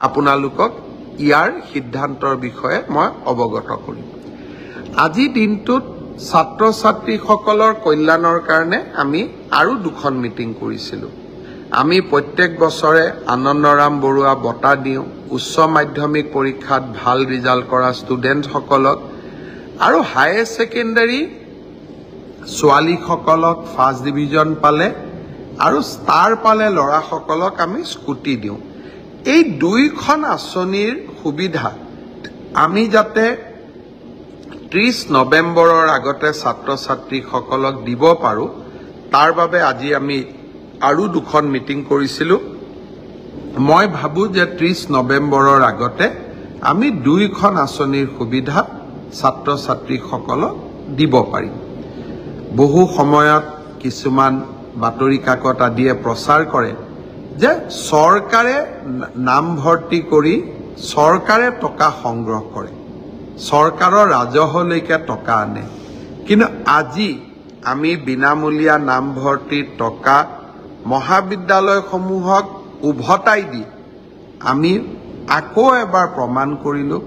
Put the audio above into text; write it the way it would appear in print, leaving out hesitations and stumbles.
আপোনালোকক ইয়াৰ সিদ্ধান্তৰ বিষয়ে মই অৱগত কৰিম। আজি দিনটোত ছাত্ৰ ছাত্ৰীসকলৰ কল্যাণৰ কাৰণে আমি আৰু দুখন মিটিং কৰিছিলোঁ। আমি প্ৰত্যেক বছৰে আনন্দৰাম বৰুৱা বঁটা দিওঁ উচ্চ মাধ্যমিক পৰীক্ষাত ভাল ৰিজাল্ট কৰা ষ্টুডেণ্টসকলক, আৰু হায়াৰ ছেকেণ্ডাৰী ছোৱালীসকলক ফাৰ্ষ্ট ডিভিজন পালে আৰু ষ্টাৰ পালে ল'ৰাসকলক আমি স্কুটি দিওঁ। এই দুইখন আঁচনিৰ সুবিধা আমি যাতে 30 নৱেম্বৰৰ আগতে ছাত্ৰ ছাত্ৰীসকলক দিব পাৰোঁ, তাৰ বাবে আজি আমি আৰু দুখন মিটিং কৰিছিলোঁ। মই ভাবোঁ যে 30 নৱেম্বৰৰ আগতে আমি দুইখন আঁচনিৰ সুবিধা ছাত্ৰ ছাত্ৰীসকলক দিব পাৰিম। বহু সময়ত কিছুমান বাতৰি কাকত আদিয়ে প্ৰচাৰ কৰে যে চৰকাৰে নামভৰ্তি কৰি চৰকাৰে টকা সংগ্ৰহ কৰে, চৰকাৰৰ ৰাজহলৈকে টকা আনে। কিন্তু আজি আমি বিনামূলীয়া নামভৰ্তিৰ টকা মহাবিদ্যালয়সমূহক উভতাই দি আমি আকৌ এবাৰ প্ৰমাণ কৰিলোঁ